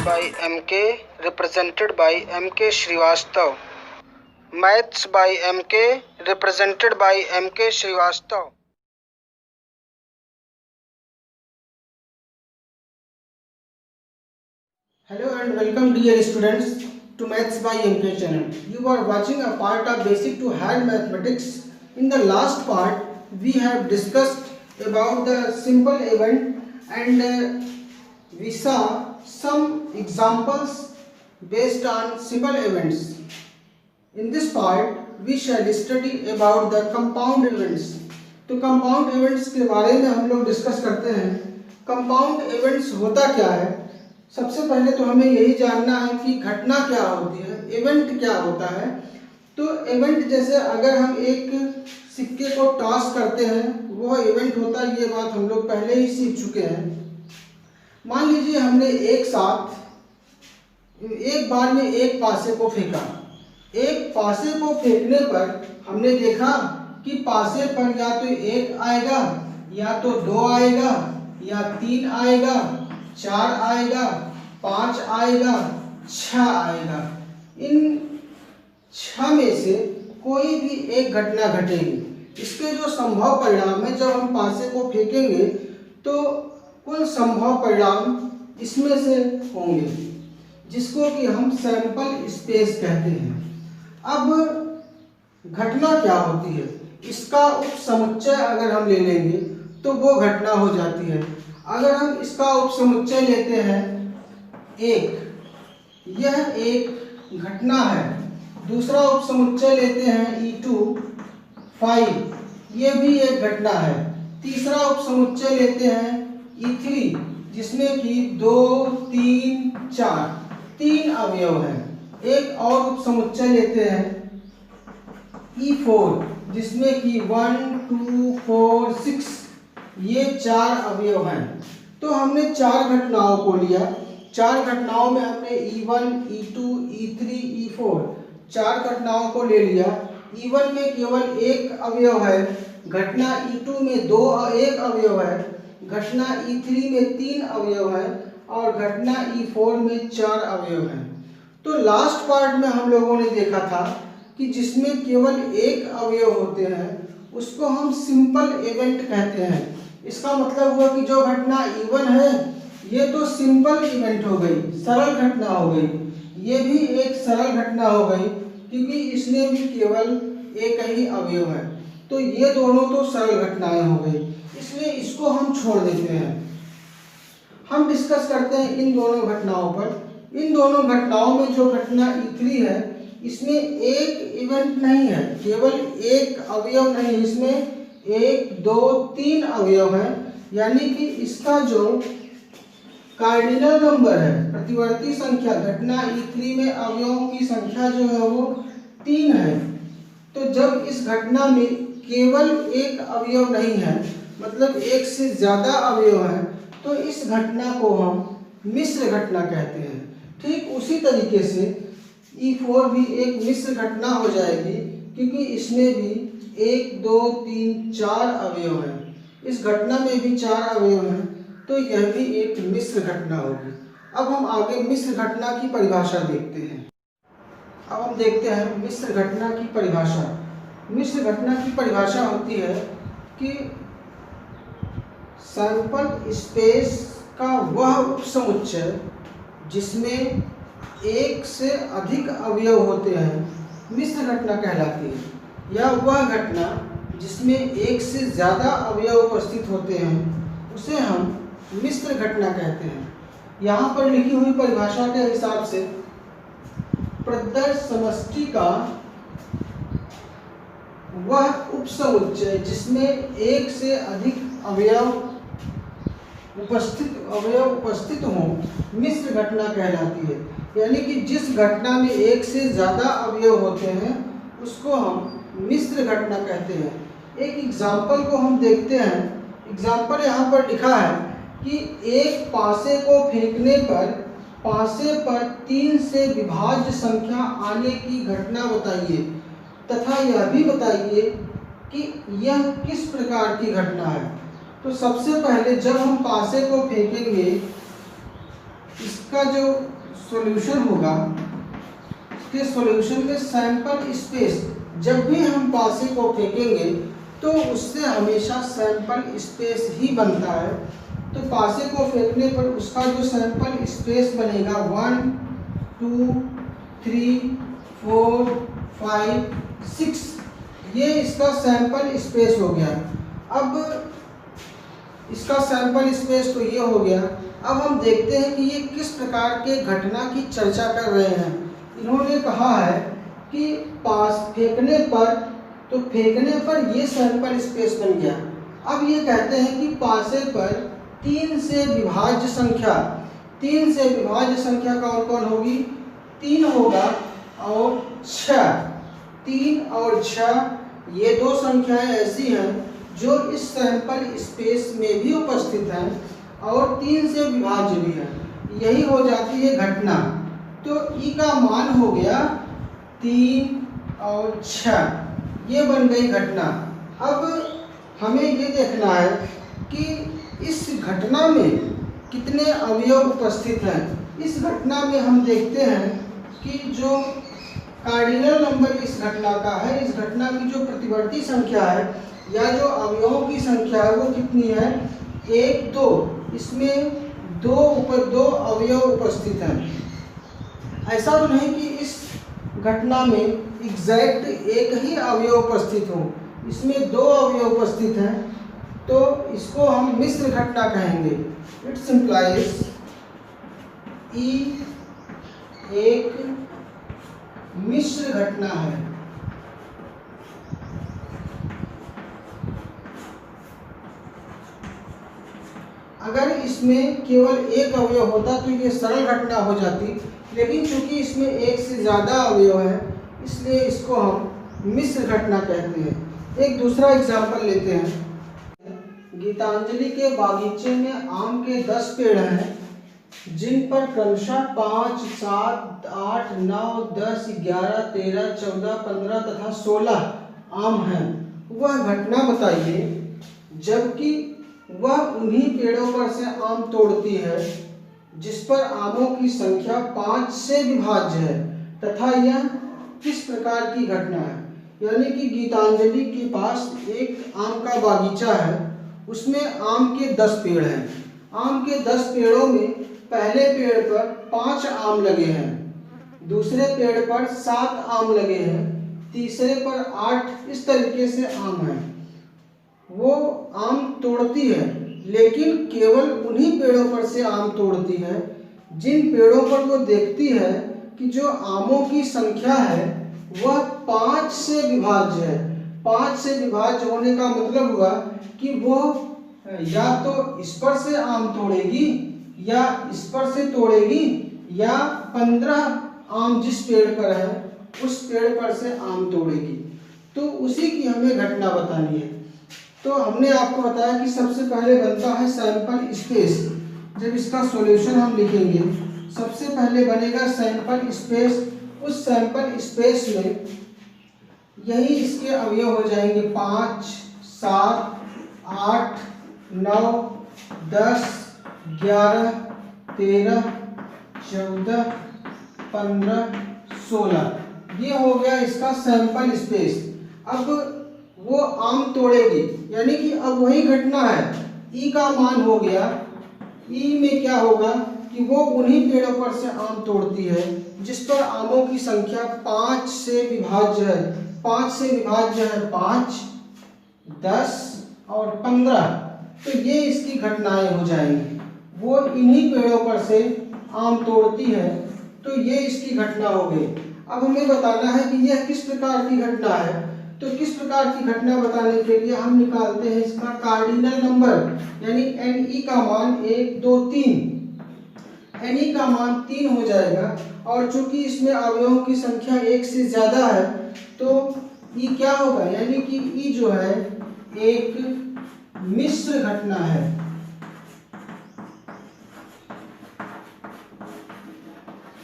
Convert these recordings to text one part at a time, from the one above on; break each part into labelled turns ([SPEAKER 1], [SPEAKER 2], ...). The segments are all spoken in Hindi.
[SPEAKER 1] by MK, represented by MK Srivastav. Maths by MK, represented by MK Srivastav.
[SPEAKER 2] Hello and welcome dear students to Maths by MK channel. You are watching a part of Basic to Higher Mathematics. In the last part, we have discussed about the simple event and we saw some examples based on simple events. In this part, we shall study about the compound events. तो compound events के बारे में हम लोग डिस्कस करते हैं. compound events होता क्या है? सबसे पहले तो हमें यही जानना है कि घटना क्या होती है, इवेंट क्या होता है. तो इवेंट जैसे अगर हम एक सिक्के को टॉस करते हैं वो इवेंट होता है, ये बात हम लोग पहले ही सीख चुके हैं. मान लीजिए हमने एक साथ एक बार में एक पासे को फेंका. एक पासे को फेंकने पर हमने देखा कि पासे पर या तो एक आएगा या तो दो आएगा या तीन आएगा, चार आएगा, पांच आएगा, छह आएगा. इन छह में से कोई भी एक घटना घटेगी. इसके जो संभव परिणाम है, जब हम पासे को फेंकेंगे तो कुल संभव परिणाम इसमें से होंगे, जिसको कि हम सैंपल स्पेस कहते हैं. अब घटना क्या होती है, इसका उपसमुच्चय अगर हम ले लेंगे तो वो घटना हो जाती है. अगर हम इसका उपसमुच्चय लेते हैं एक, यह एक घटना है. दूसरा उपसमुच्चय लेते हैं E2 5, ये भी एक घटना है. तीसरा उपसमुच्चय लेते हैं E3 जिसमें कि 2, 3, 4 तीन अवयव हैं. एक और उपसमुच्चय लेते हैं E4 जिसमें कि 1, 2, 4, 6 ये चार अवयव हैं. तो हमने चार घटनाओं को लिया. चार घटनाओं में हमने E1, E2, E3, E4 चार घटनाओं को ले लिया. E1 में केवल एक अवयव है, घटना E2 में एक अवयव है, घटना E3 में तीन अवयव है और घटना E4 में चार अवयव हैं. तो लास्ट पार्ट में हम लोगों ने देखा था कि जिसमें केवल एक अवयव होते हैं उसको हम सिंपल इवेंट कहते हैं. इसका मतलब हुआ कि जो घटना E1 है ये तो सिंपल इवेंट हो गई, सरल घटना हो गई. ये भी एक सरल घटना हो गई क्योंकि इसमें भी केवल एक ही अवयव है. तो ये दोनों तो सरल घटनाएं हो गई, इसलिए इसको हम छोड़ देते हैं. हम डिस्कस करते हैं इन दोनों घटनाओं पर. इन दोनों घटनाओं में जो घटना E3 है इसमें एक इवेंट नहीं है, केवल एक अवयव नहीं, इसमें 1, 2, 3 अवयव है. यानी कि इसका जो कार्डिनल नंबर है, प्रतिवर्ती संख्या, घटना E3 में अवयवों की संख्या जो है वो 3 है. तो जब इस घटना में केवल एक अवयव नहीं है, मतलब एक से ज्यादा अवयव है, तो इस घटना को हम मिश्र घटना कहते हैं. ठीक उसी तरीके से E4 भी एक मिश्र घटना हो जाएगी क्योंकि इसमें भी 1, 2, 3, 4 अवयव हैं. इस घटना में भी 4 अवयव हैं, तो यह भी एक मिश्र घटना होगी. अब हम आगे मिश्र घटना की परिभाषा देखते हैं. अब हम देखते हैं मिश्र घटना की परिभाषा. मिश्र घटना की परिभाषा होती है कि सैंपल स्पेस का वह उपसमुच्चय जिसमें एक से अधिक अवयव होते हैं मिश्र घटना कहलाती है. या वह घटना जिसमें एक से ज़्यादा अवयव उपस्थित होते हैं उसे हम मिश्र घटना कहते हैं. यहाँ पर लिखी हुई परिभाषा के हिसाब से प्रदत्त समष्टि का वह उपसमुच्चय जिसमें एक से अधिक अवयव उपस्थित हो मिश्र घटना कहलाती है. यानी कि जिस घटना में एक से ज़्यादा अवयव होते हैं उसको हम मिश्र घटना कहते हैं. एक एग्जाम्पल को हम देखते हैं. एग्जाम्पल यहाँ पर लिखा है कि एक पासे को फेंकने पर पासे पर 3 से विभाज्य संख्या आने की घटना बताइए तथा यह भी बताइए कि यह किस प्रकार की घटना है. तो सबसे पहले जब हम पासे को फेंकेंगे इसका जो सॉल्यूशन होगा, इसके सॉल्यूशन में सैंपल स्पेस, जब भी हम पासे को फेंकेंगे तो उससे हमेशा सैंपल स्पेस ही बनता है। तो पासे को फेंकने पर उसका जो सैंपल स्पेस बनेगा 1 2 3 4 5 6, ये इसका सैंपल स्पेस हो गया। अब इसका सैंपल स्पेस तो ये हो गया। अब हम देखते हैं कि ये किस प्रकार के घटना की चर्चा कर रहे हैं। इन्होंने कहा है कि पास फेंकने पर, तो फेंकने पर ये सैंपल स्पेस बन गया। अब ये कहते हैं कि पासे पर 3 से विभाज्य संख्या, 3 से विभाज्य संख्या कौन कौन होगी? 3 होगा और 6। 3 और 6 ये दो संख्याएं ऐसी हैं जो इस सैंपल स्पेस में भी उपस्थित हैं और 3 से विभाज्य भी है। यही हो जाती है घटना। तो ई का मान हो गया 3 और 6, ये बन गई घटना। अब हमें ये देखना है कि इस घटना में कितने अवयव उपस्थित हैं। इस घटना में हम देखते हैं कि जो कार्डिनल नंबर इस घटना का है, इस घटना की जो प्रतिवर्ती संख्या है या जो अवयवों की संख्या है वो कितनी है? 1 2। इसमें दो अवयव उपस्थित हैं। ऐसा तो नहीं कि इस घटना में एग्जैक्ट एक ही अवयव उपस्थित हो, इसमें 2 अवयव उपस्थित हैं, तो इसको हम मिश्र घटना कहेंगे। इट सिंप्लाइज ई एक मिश्र घटना है। अगर इसमें केवल एक अवयव होता तो ये सरल घटना हो जाती, लेकिन चूंकि इसमें एक से ज़्यादा अवयव है इसलिए इसको हम मिश्र घटना कहते हैं। एक दूसरा एग्जाम्पल लेते हैं। गीतांजलि के बागीचे में आम के 10 पेड़ हैं जिन पर क्रमशः 5 7 8 9 10 11 13 14 15 तथा 16 आम हैं। वह घटना बताइए जबकि वह उन्हीं पेड़ों पर से आम तोड़ती है जिस पर आमों की संख्या 5 से विभाज्य है तथा यह किस प्रकार की घटना है। यानी कि गीतांजलि के पास एक आम का बागीचा है, उसमें आम के 10 पेड़ हैं। आम के 10 पेड़ों में पहले पेड़ पर 5 आम लगे हैं, दूसरे पेड़ पर 7 आम लगे हैं, तीसरे पर 8, इस तरीके से आम हैं। वो आम तोड़ती है लेकिन केवल उन्हीं पेड़ों पर से आम तोड़ती है जिन पेड़ों पर वो देखती है कि जो आमों की संख्या है वह 5 से विभाज्य है। 5 से विभाज्य होने का मतलब हुआ कि वो या तो इस पर से आम तोड़ेगी या इस पर से तोड़ेगी या 15 आम जिस पेड़ पर है उस पेड़ पर से आम तोड़ेगी। तो उसी की हमें घटना बतानी है। तो हमने आपको बताया कि सबसे पहले बनता है सैंपल स्पेस। जब इसका सॉल्यूशन हम लिखेंगे सबसे पहले बनेगा सैंपल स्पेस। उस सैंपल स्पेस में यही इसके अवयव हो जाएंगे 5 7 8 9 10 11 13 14 15 16, ये हो गया इसका सैंपल स्पेस। अब वो आम तोड़ेगी यानी कि अब वही घटना है। ई का मान हो गया, ई में क्या होगा कि वो उन्हीं पेड़ों पर से आम तोड़ती है जिस पर आमों की संख्या 5 से विभाज्य है। 5 से विभाज्य है 5 10 और 15, तो ये इसकी घटनाएं हो जाएंगी। वो इन्हीं पेड़ों पर से आम तोड़ती है, तो ये इसकी घटना हो गई। अब हमें बताना है कि यह किस प्रकार की घटना है। तो किस प्रकार की घटना बताने के लिए हम निकालते हैं इसका कार्डिनल नंबर, यानी NE का मान 1 2 3। NE का मान 3 हो जाएगा और चूंकि इसमें अवयवों की संख्या 1 से ज्यादा है तो E क्या होगा, यानी कि E जो है एक मिश्र घटना है।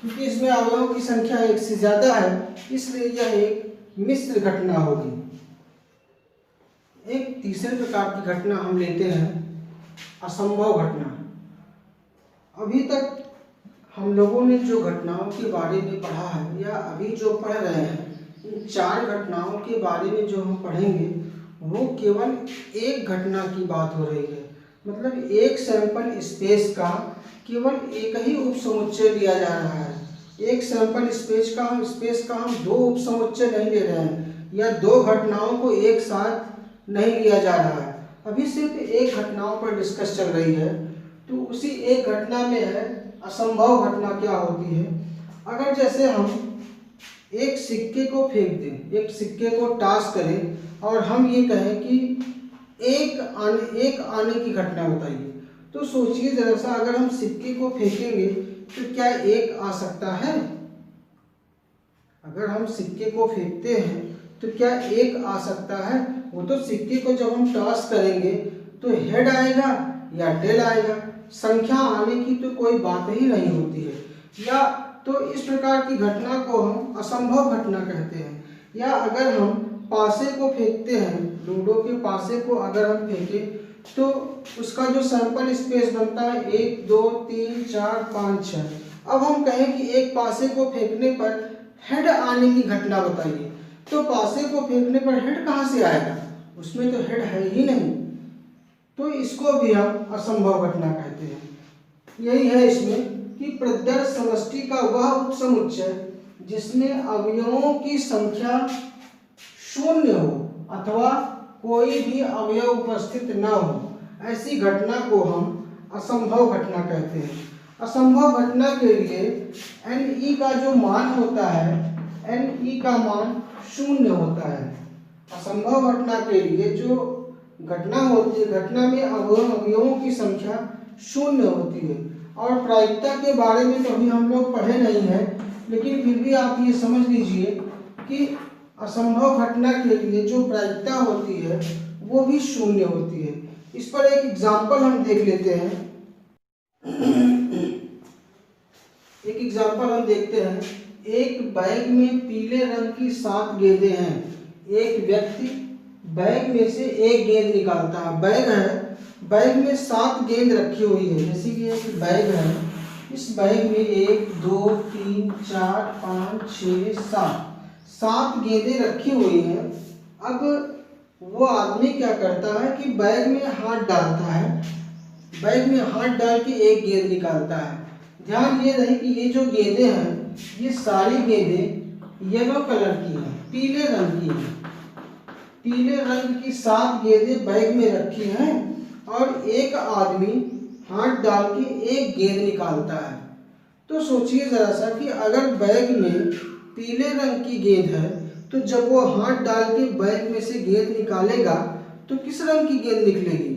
[SPEAKER 2] क्योंकि इसमें अवयवों की संख्या 1 से ज्यादा है इसलिए यह एक मिश्र घटना होगी। एक तीसरे प्रकार की घटना हम लेते हैं असंभव घटना। अभी तक हम लोगों ने जो घटनाओं के बारे में पढ़ा है या अभी जो पढ़ रहे हैं, इन 4 घटनाओं के बारे में जो हम पढ़ेंगे वो केवल एक घटना की बात हो रही है। मतलब एक सैंपल स्पेस का केवल एक ही उपसमुच्चय लिया जा रहा है। एक सैंपल स्पेस का हम 2 उपसमुच्चय नहीं ले रहे हैं या 2 घटनाओं को एक साथ नहीं लिया जा रहा है। अभी सिर्फ एक घटनाओं पर डिस्कस चल रही है। तो उसी एक घटना में है असंभव घटना क्या होती है। अगर जैसे हम एक सिक्के को फेंक दें, एक सिक्के को टॉस करें और हम ये कहें कि एक आने की घटना बताइए, तो सोचिए जरा सा, अगर हम सिक्के को फेंकेंगे तो क्या एक आ सकता है? अगर हम सिक्के को फेंकते हैं तो क्या एक आ सकता है? वो तो सिक्के को जब हम टॉस करेंगे तो हेड आएगा या टेल आएगा, संख्या आने की तो कोई बात ही नहीं होती है। या तो इस प्रकार की घटना को हम असंभव घटना कहते हैं। या अगर हम पासे को फेंकते हैं, लूडो के पासे को अगर हम फेंकें तो उसका जो सैंपल स्पेस बनता है 1 2 3 4 5 6। अब हम कहें कि एक पासे को फेंकने पर हेड आने की घटना बताइए, तो पासे को फेंकने पर हेड कहाँ से आएगा? उसमें तो हेड है ही नहीं। तो इसको भी हम असंभव घटना कहते हैं। यही है इसमें कि प्रदर्श समष्टि का वह उपसमुच्चय जिसमें अवयवों की संख्या शून्य हो अथवा कोई भी अवयव उपस्थित न हो, ऐसी घटना को हम असंभव घटना कहते हैं। असंभव घटना के लिए NE का जो मान होता है, NE का मान शून्य होता है। असंभव घटना के लिए जो घटना होती है, घटना में अवयवों की संख्या शून्य होती है। और प्रायिकता के बारे में तो अभी हम लोग पढ़े नहीं हैं, लेकिन फिर भी आप ये समझ लीजिए कि असंभव घटना के लिए जो प्रायिकता होती है वो भी शून्य होती है। इस पर एक एग्जाम्पल हम देख लेते हैं। एक एग्जाम्पल हम देखते हैं। एक बैग में पीले रंग की 7 गेंदें हैं। एक व्यक्ति बैग में से एक गेंद निकालता है। बैग है, बैग में 7 गेंद रखी हुई है। जैसे कि एक बैग है, इस बैग में 1 2 3 4 5 6 7 गेंदें रखी हुई हैं। अब वो आदमी क्या करता है कि बैग में हाथ डालता है, बैग में हाथ डाल के एक गेंद निकालता है। ध्यान ये रहे कि ये जो गेंदें हैं ये सारी गेंदें येलो कलर की हैं, पीले रंग की हैं। पीले रंग की 7 गेंदें बैग में रखी हैं और एक आदमी हाथ डाल के एक गेंद निकालता है। तो सोचिए जरा सा कि अगर बैग में पीले रंग की गेंद है तो जब वो हाथ डाल के बैग में से गेंद निकालेगा तो किस रंग की गेंद निकलेगी?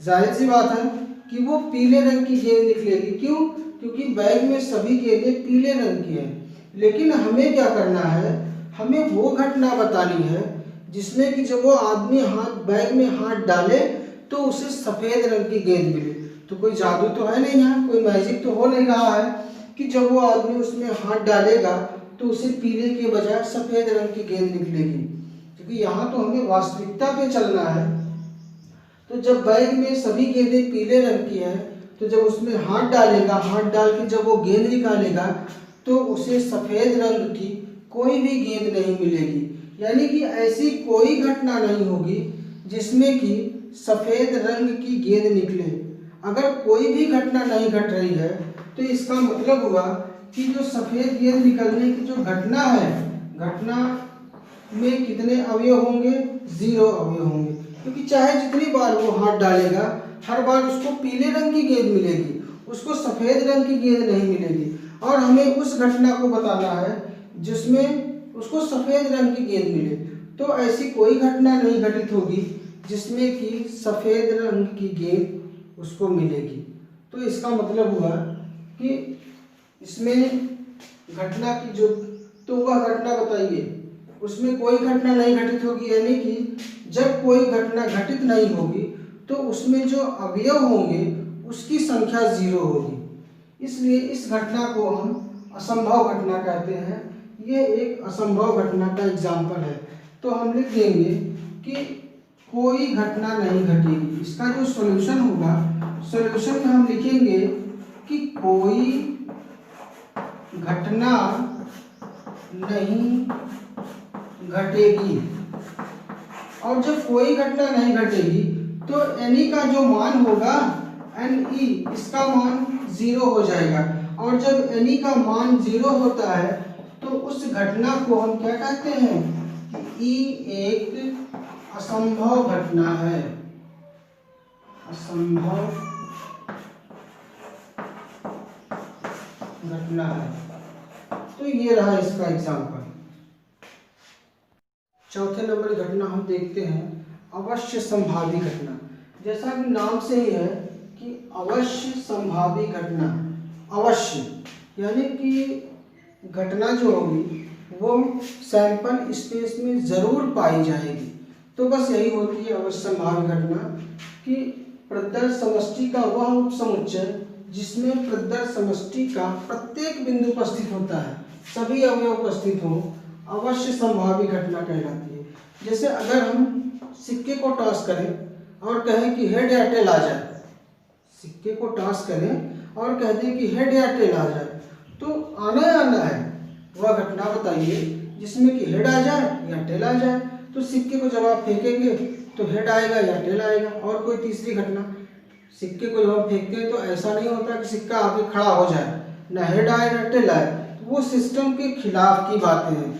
[SPEAKER 2] जाहिर सी बात है कि वो पीले रंग की गेंद निकलेगी। क्यों? क्योंकि बैग में सभी गेंदें पीले रंग की हैं। लेकिन हमें क्या करना है, हमें वो घटना बतानी है जिसमें कि जब वो आदमी बैग में हाथ डाले तो उसे सफ़ेद रंग की गेंद मिले। तो कोई जादू तो है नहीं, यहाँ कोई मैजिक तो हो नहीं रहा है कि जब वो आदमी उसमें हाथ डालेगा तो उसे पीले के बजाय सफ़ेद रंग की गेंद निकलेगी। क्योंकि यहाँ तो हमें वास्तविकता पे चलना है। तो जब बैग में सभी गेंदें पीले रंग की है तो जब उसमें हाथ डालेगा, हाथ डाल के जब वो गेंद निकालेगा तो उसे सफ़ेद रंग की कोई भी गेंद नहीं मिलेगी। यानी कि ऐसी कोई घटना नहीं होगी जिसमें कि सफ़ेद रंग की गेंद निकले। अगर कोई भी घटना नहीं घट रही है तो इसका मतलब हुआ कि जो सफ़ेद गेंद निकलने की जो घटना है, घटना में कितने अवयव होंगे? 0 अवयव होंगे। क्योंकि चाहे जितनी बार वो हाथ डालेगा हर बार उसको पीले रंग की गेंद मिलेगी, उसको सफ़ेद रंग की गेंद नहीं मिलेगी। और हमें उस घटना को बताना है जिसमें उसको सफ़ेद रंग की गेंद मिले। तो ऐसी कोई घटना नहीं घटित होगी जिसमें कि सफ़ेद रंग की गेंद उसको मिलेगी। तो इसका मतलब हुआ कि इसमें घटना की जो, तो वह घटना बताइए, उसमें कोई घटना नहीं घटित होगी। यानी कि जब कोई घटना घटित नहीं होगी तो उसमें जो अवयव होंगे उसकी संख्या 0 होगी। इसलिए इस घटना को हम असंभव घटना कहते हैं। ये एक असंभव घटना का एग्जाम्पल है। तो हम लिख देंगे कि कोई घटना नहीं घटेगी। इसका जो सॉल्यूशन होगा, सॉल्यूशन में हम लिखेंगे कि कोई घटना नहीं घटेगी। और जब कोई घटना नहीं घटेगी तो एनी का जो मान होगा NE, इसका मान 0 हो जाएगा। और जब एनी का मान 0 होता है तो उस घटना को हम क्या कहते हैं कि ई एक असंभव घटना है। असंभव घटना है। तो ये रहा इसका एग्जाम्पल। चौथे नंबर की घटना हम देखते हैं अवश्य संभावी घटना। जैसा कि नाम से ही है कि अवश्य संभावी घटना। अवश्य यानी कि घटना जो होगी वो सैंपल स्पेस में ज़रूर पाई जाएगी। तो बस यही होती है अवश्य संभावी घटना कि प्रदर्श समष्टि का वह उपसमुच्चय जिसमें प्रदर्श समष्टि का प्रत्येक बिंदु उपस्थित होता है, सभी अवयव उपस्थित हों, अवश्य संभावी घटना कहलाती है। जैसे अगर हम सिक्के को टॉस करें और कहें कि हेड या टेल आ जाए, सिक्के को टॉस करें और कह दें कि हेड या टेल आ जाए, तो आना है वह घटना बताइए जिसमें कि हेड आ जाए या टेल आ जाए। तो सिक्के को जब आप फेंकेंगे तो हेड आएगा या टेल आएगा। और कोई तीसरी घटना, सिक्के को जब हम फेंकते हैं तो ऐसा नहीं होता कि सिक्का आके खड़ा हो जाए, ना हेड आए ना टेल आए। तो वो सिस्टम के खिलाफ की बातें हैं,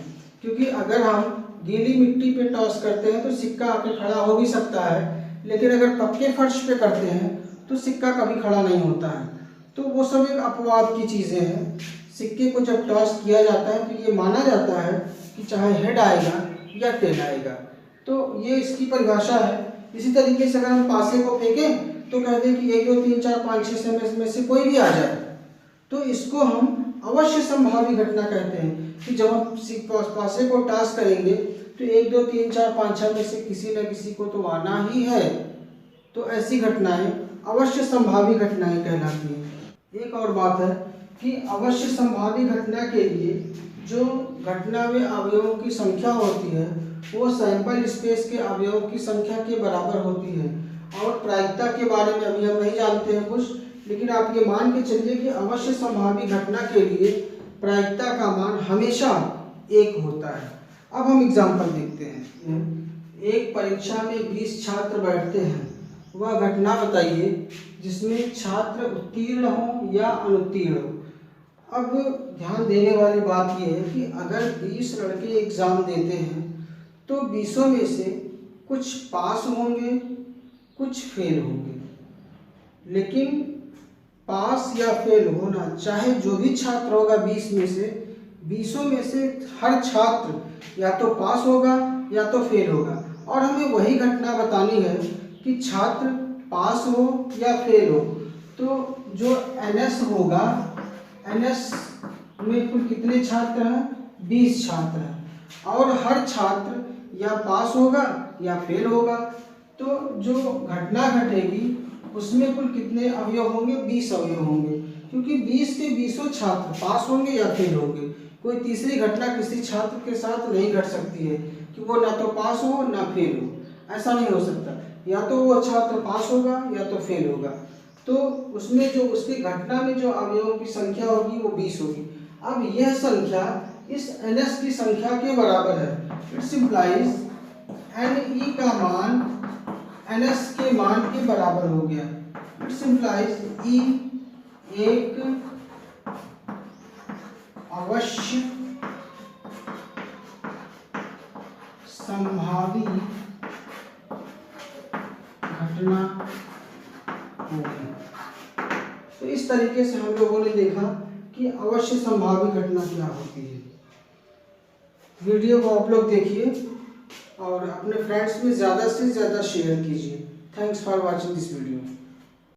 [SPEAKER 2] क्योंकि अगर हम गीली मिट्टी पे टॉस करते हैं तो सिक्का आके खड़ा हो भी सकता है, लेकिन अगर पक्के फर्श पे करते हैं तो सिक्का कभी खड़ा नहीं होता है। तो वो सब एक अपवाद की चीज़ें हैं। सिक्के को जब टॉस किया जाता है तो ये माना जाता है कि चाहे हेड आएगा या टेल आएगा। तो ये इसकी परिभाषा है। इसी तरीके से अगर हम पासे को फेंकें तो कह दें कि 1 2 3 4 5 6 में से कोई भी आ जाए, तो इसको हम अवश्य संभावी घटना कहते हैं कि जब हम पासे को टॉस करेंगे तो 1 2 3 4 5 6 में से किसी न किसी को तो आना ही है। तो ऐसी घटनाएं अवश्य संभावी घटनाएं कहलाती हैं। एक और बात है कि अवश्य संभावी घटना के लिए जो घटना में अवयवों की संख्या होती है वो सैंपल स्पेस के अवयवों की संख्या के बराबर होती है। और प्रायिकता के बारे में अभी हम नहीं जानते हैं कुछ, लेकिन आप ये मान के चलिए कि अवश्य संभावी घटना के लिए प्रायिकता का मान हमेशा 1 होता है। अब हम एग्जाम्पल देखते हैं। एक परीक्षा में 20 छात्र बैठते हैं, वह घटना बताइए जिसमें छात्र उत्तीर्ण हो या अनुत्तीर्ण हो। अब ध्यान देने वाली बात यह है कि अगर 20 लड़के एग्ज़ाम देते हैं तो 20 में से कुछ पास होंगे, कुछ फेल होंगे। लेकिन पास या फेल होना चाहे जो भी छात्र होगा 20 में से हर छात्र या तो पास होगा या तो फेल होगा। और हमें वही घटना बतानी है कि छात्र पास हो या फेल हो। तो जो NS होगा, NS में कुल कितने छात्र हैं? 20 छात्र हैं और हर छात्र या पास होगा या फेल होगा। तो जो घटना घटेगी उसमें कुल कितने अवयव होंगे? 20 अवयव होंगे, क्योंकि 20 के 20 छात्र पास होंगे या फेल होंगे। कोई तीसरी घटना किसी छात्र के साथ नहीं घट सकती है कि वो ना तो पास हो ना फेल हो। ऐसा नहीं हो सकता, या तो वो छात्र पास होगा या तो फेल होगा। तो उसमें जो उसकी घटना में जो अवयवों की संख्या होगी वो 20 होगी। अब यह संख्या इस NS की संख्या के बराबर है। इट्स इम्प्लाइज NE का मान NS के मान के बराबर हो गया। इट्स इम्प्लाइज E एक अवश्य संभावी घटना होगी। तो इस तरीके से हम लोगों ने देखा कि अवश्य संभावी घटना क्या होती है। वीडियो को आप लोग देखिए और अपने फ्रेंड्स में ज़्यादा से ज़्यादा शेयर कीजिए। Thanks for watching this video.